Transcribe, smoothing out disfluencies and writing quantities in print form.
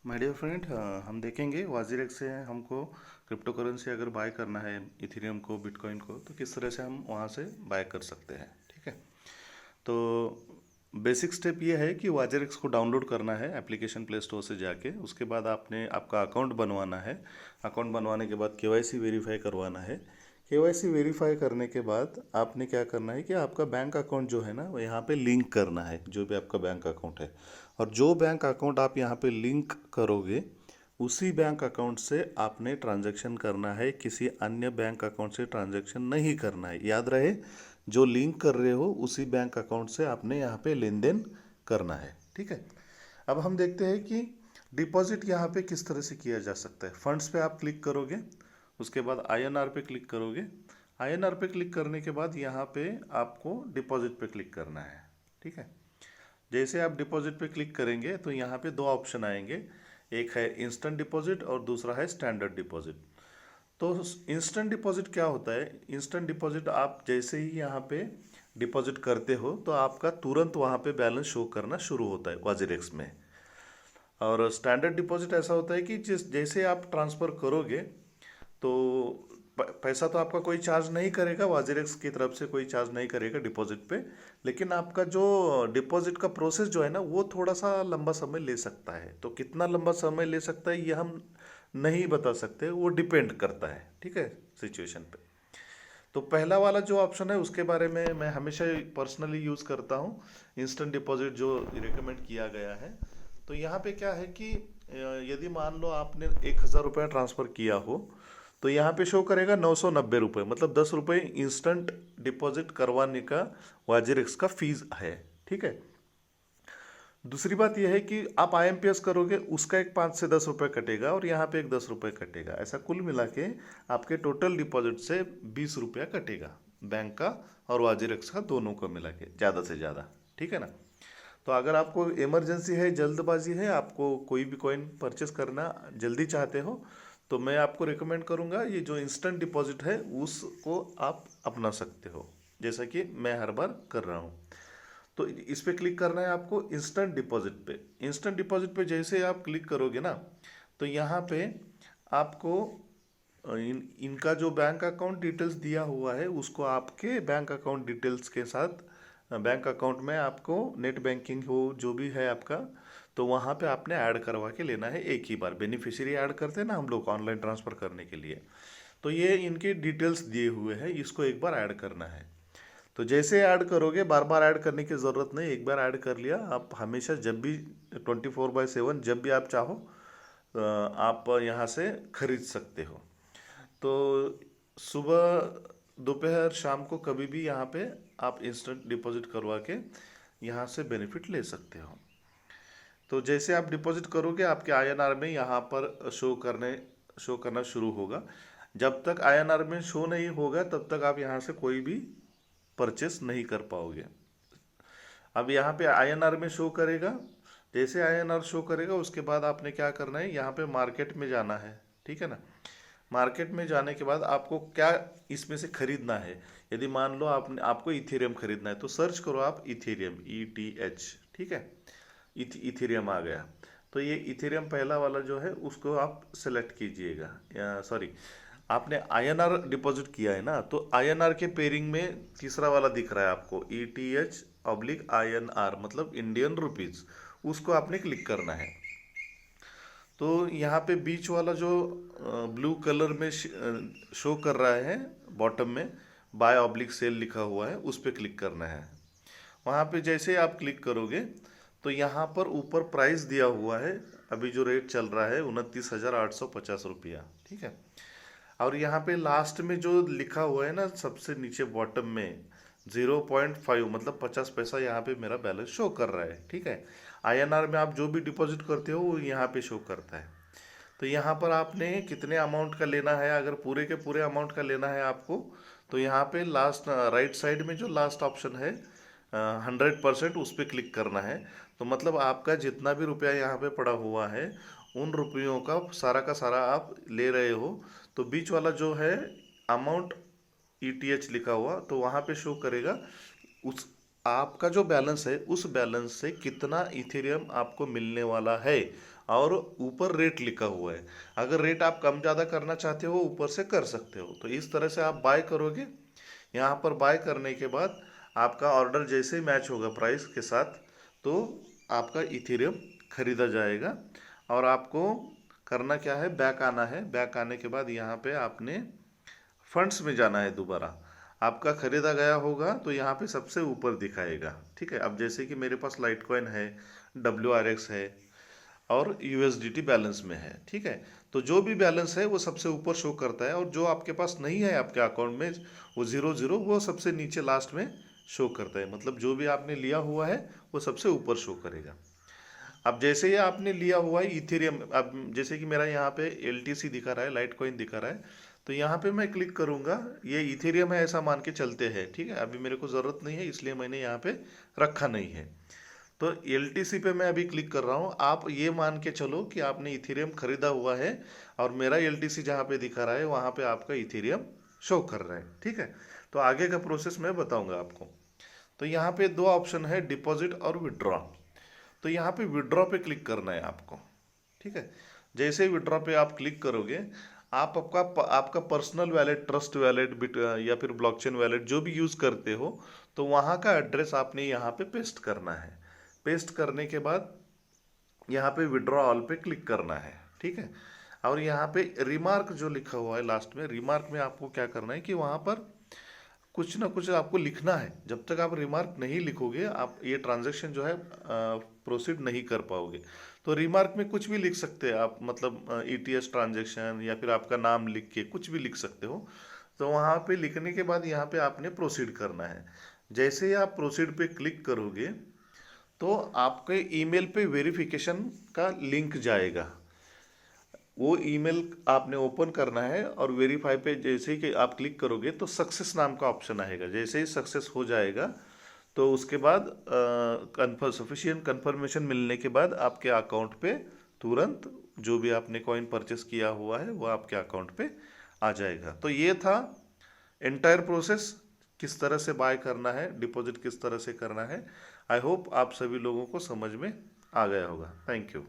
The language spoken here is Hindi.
माय डियर फ्रेंड, हम देखेंगे वाजीरेक्स से हमको क्रिप्टो करेंसी अगर बाय करना है इथेरियम को, बिटकॉइन को, तो किस तरह से हम वहाँ से बाय कर सकते हैं। ठीक है। तो बेसिक स्टेप ये है कि वाजीरेक्स को डाउनलोड करना है एप्लीकेशन प्ले स्टोर से जाके। उसके बाद आपने आपका अकाउंट बनवाना है। अकाउंट बनवाने के बाद केवाईसी वेरीफाई करवाना है। केवाईसी वेरीफाई करने के बाद आपने क्या करना है कि आपका बैंक अकाउंट जो है ना वो यहाँ पे लिंक करना है, जो भी आपका बैंक अकाउंट है। और जो बैंक अकाउंट आप यहाँ पे लिंक करोगे उसी बैंक अकाउंट से आपने ट्रांजैक्शन करना है, किसी अन्य बैंक अकाउंट से ट्रांजैक्शन नहीं करना है। याद रहे, जो लिंक कर रहे हो उसी बैंक अकाउंट से आपने यहाँ पे लेन देन करना है। ठीक है। अब हम देखते हैं कि डिपॉजिट यहाँ पे किस तरह से किया जा सकता है। फंड्स पे आप क्लिक करोगे, उसके बाद आईएनआर पे क्लिक करोगे। आईएनआर पे क्लिक करने के बाद यहाँ पे आपको डिपॉजिट पे क्लिक करना है। ठीक है। जैसे आप डिपॉजिट पे क्लिक करेंगे तो यहाँ पे दो ऑप्शन आएंगे, एक है इंस्टेंट डिपॉजिट और दूसरा है स्टैंडर्ड डिपॉजिट। तो इंस्टेंट डिपॉजिट क्या होता है? इंस्टेंट डिपॉजिट आप जैसे ही यहाँ पे डिपॉजिट करते हो तो आपका तुरंत वहाँ पे बैलेंस शो करना शुरू होता है वाजीरेक्स में। और स्टैंडर्ड डिपॉजिट ऐसा होता है कि जिस जैसे आप ट्रांसफ़र करोगे तो पैसा तो आपका कोई चार्ज नहीं करेगा, वाजीरेक्स की तरफ से कोई चार्ज नहीं करेगा डिपॉजिट पे। लेकिन आपका जो डिपॉजिट का प्रोसेस जो है ना वो थोड़ा सा लंबा समय ले सकता है। तो कितना लंबा समय ले सकता है ये हम नहीं बता सकते, वो डिपेंड करता है। ठीक है, सिचुएशन पे। तो पहला वाला जो ऑप्शन है उसके बारे में मैं हमेशा पर्सनली यूज़ करता हूँ, इंस्टेंट डिपॉजिट जो रिकमेंड किया गया है। तो यहाँ पे क्या है कि यदि मान लो आपने 1,000 रुपया ट्रांसफ़र किया हो तो यहाँ पे शो करेगा 990 रुपये, मतलब 10 रुपये इंस्टेंट डिपॉजिट करवाने का वाजीरेक्स का फीस है। ठीक है। दूसरी बात यह है कि आप आईएमपीएस करोगे उसका एक 5 से 10 रुपये कटेगा और यहाँ पे एक 10 रुपये कटेगा। ऐसा कुल मिला के आपके टोटल डिपॉजिट से 20 रुपया कटेगा, बैंक का और वाजीरेक्स का दोनों को मिला के ज़्यादा से ज़्यादा। ठीक है ना। तो अगर आपको इमरजेंसी है, जल्दबाजी है, आपको कोई भी कॉइन परचेस करना जल्दी चाहते हो, तो मैं आपको रिकमेंड करूँगा ये जो इंस्टेंट डिपॉजिट है उसको आप अपना सकते हो, जैसा कि मैं हर बार कर रहा हूँ। तो इस पे क्लिक करना है आपको इंस्टेंट डिपॉजिट पे। इंस्टेंट डिपॉजिट पे जैसे आप क्लिक करोगे ना तो यहाँ पे आपको इनका जो बैंक अकाउंट डिटेल्स दिया हुआ है उसको आपके बैंक अकाउंट डिटेल्स के साथ बैंक अकाउंट में आपको नेट बैंकिंग हो जो भी है आपका, तो वहाँ पे आपने ऐड करवा के लेना है एक ही बार। बेनिफिशियरी ऐड करते हैं ना हम लोग ऑनलाइन ट्रांसफ़र करने के लिए, तो ये इनके डिटेल्स दिए हुए हैं, इसको एक बार ऐड करना है। तो जैसे ऐड करोगे, बार बार ऐड करने की ज़रूरत नहीं, एक बार ऐड कर लिया आप हमेशा जब भी 24/7 जब भी आप चाहो आप यहाँ से खरीद सकते हो। तो सुबह दोपहर शाम को कभी भी यहाँ पे आप इंस्टेंट डिपॉजिट करवा के यहाँ से बेनिफिट ले सकते हो। तो जैसे आप डिपॉजिट करोगे आपके आईएनआर में यहाँ पर शो करना शुरू होगा। जब तक आईएनआर में शो नहीं होगा तब तक आप यहाँ से कोई भी परचेस नहीं कर पाओगे। अब यहाँ पे आईएनआर में शो करेगा, जैसे आईएनआर शो करेगा उसके बाद आपने क्या करना है, यहाँ पे मार्केट में जाना है। ठीक है ना। मार्केट में जाने के बाद आपको क्या इसमें से खरीदना है। यदि मान लो आपको इथेरियम खरीदना है तो सर्च करो आप इथेरियम, ETH। ठीक है। इथेरियम आ गया। तो ये इथेरियम पहला वाला जो है उसको आप सेलेक्ट कीजिएगा, या सॉरी, आपने आईएनआर डिपॉजिट किया है ना, तो आईएनआर के पेयरिंग में तीसरा वाला दिख रहा है आपको, ETH/INR, मतलब इंडियन रुपीज, उसको आपने क्लिक करना है। तो यहाँ पे बीच वाला जो ब्लू कलर में शो कर रहा है बॉटम में, बाय/सेल लिखा हुआ है, उस पर क्लिक करना है। वहाँ पे जैसे आप क्लिक करोगे तो यहाँ पर ऊपर प्राइस दिया हुआ है, अभी जो रेट चल रहा है 29,850 रुपया। ठीक है। और यहाँ पे लास्ट में जो लिखा हुआ है ना सबसे नीचे बॉटम में 0.5, मतलब 50 पैसा यहाँ पे मेरा बैलेंस शो कर रहा है। ठीक है। आईएनआर में आप जो भी डिपॉजिट करते हो वो यहाँ पे शो करता है। तो यहाँ पर आपने कितने अमाउंट का लेना है, अगर पूरे के पूरे अमाउंट का लेना है आपको, तो यहाँ पे लास्ट राइट साइड में जो लास्ट ऑप्शन है 100%, उस पर क्लिक करना है। तो मतलब आपका जितना भी रुपया यहाँ पे पड़ा हुआ है उन रुपयों का सारा आप ले रहे हो। तो बीच वाला जो है अमाउंट ETH लिखा हुआ, तो वहाँ पे शो करेगा उस आपका जो बैलेंस है उस बैलेंस से कितना इथेरियम आपको मिलने वाला है। और ऊपर रेट लिखा हुआ है। अगर रेट आप कम ज़्यादा करना चाहते हो ऊपर से कर सकते हो। तो इस तरह से आप बाय करोगे। यहाँ पर बाय करने के बाद आपका ऑर्डर जैसे ही मैच होगा प्राइस के साथ, तो आपका इथेरियम खरीदा जाएगा। और आपको करना क्या है, बैक आना है। बैक आने के बाद यहाँ पे आपने फंड्स में जाना है दोबारा। आपका खरीदा गया होगा तो यहाँ पे सबसे ऊपर दिखाएगा। ठीक है, अब जैसे कि मेरे पास लाइटकॉइन है, WRX है और USDT बैलेंस में है। ठीक है, तो जो भी बैलेंस है वो सबसे ऊपर शो करता है, और जो आपके पास नहीं है आपके अकाउंट में वो 0 0 वो सबसे नीचे लास्ट में शो करता है। मतलब जो भी आपने लिया हुआ है वो सबसे ऊपर शो करेगा। अब जैसे ही आपने लिया हुआ है इथेरियम, अब जैसे कि मेरा यहाँ पे LTC दिखा रहा है, लाइटकॉइन दिखा रहा है, तो यहाँ पे मैं क्लिक करूँगा। ये इथेरियम है ऐसा मान के चलते हैं। ठीक है, अभी मेरे को ज़रूरत नहीं है इसलिए मैंने यहाँ पे रखा नहीं है। तो LTC पे मैं अभी क्लिक कर रहा हूँ। आप ये मान के चलो कि आपने इथेरियम खरीदा हुआ है और मेरा LTC जहाँ पे दिखा रहा है वहाँ पे आपका इथेरियम शो कर रहा है। ठीक है, तो आगे का प्रोसेस मैं बताऊंगा आपको। तो यहाँ पे दो ऑप्शन है, डिपॉजिट और विड्रॉ। तो यहाँ पे विड्रॉ पे क्लिक करना है आपको। ठीक है, जैसे ही विड्रॉ पे आप क्लिक करोगे, आप आपका personal wallet, trust wallet, bit या फिर ब्लॉकचेन वैलेट जो भी यूज़ करते हो, तो वहाँ का एड्रेस आपने यहाँ पे पेस्ट करना है। पेस्ट करने के बाद यहाँ पे विड्रॉ ऑल पे क्लिक करना है। ठीक है, और यहाँ पे रिमार्क जो लिखा हुआ है लास्ट में, रिमार्क में आपको क्या करना है कि वहाँ पर कुछ ना कुछ आपको लिखना है। जब तक आप रिमार्क नहीं लिखोगे आप ये ट्रांजैक्शन जो है प्रोसीड नहीं कर पाओगे। तो रिमार्क में कुछ भी लिख सकते हैं आप, मतलब ETS ट्रांजैक्शन या फिर आपका नाम लिख के कुछ भी लिख सकते हो। तो वहाँ पे लिखने के बाद यहाँ पे आपने प्रोसीड करना है। जैसे ही आप प्रोसीड पे क्लिक करोगे तो आपके ईमेल पे वेरिफिकेशन का लिंक जाएगा। वो ईमेल आपने ओपन करना है और वेरीफाई पे जैसे ही कि आप क्लिक करोगे तो सक्सेस नाम का ऑप्शन आएगा। जैसे ही सक्सेस हो जाएगा तो उसके बाद सफिशिएंट कंफर्मेशन मिलने के बाद आपके अकाउंट पे तुरंत जो भी आपने कॉइन परचेस किया हुआ है वो आपके अकाउंट पे आ जाएगा। तो ये था एंटायर प्रोसेस, किस तरह से बाय करना है, डिपॉजिट किस तरह से करना है। आई होप आप सभी लोगों को समझ में आ गया होगा। Thank you.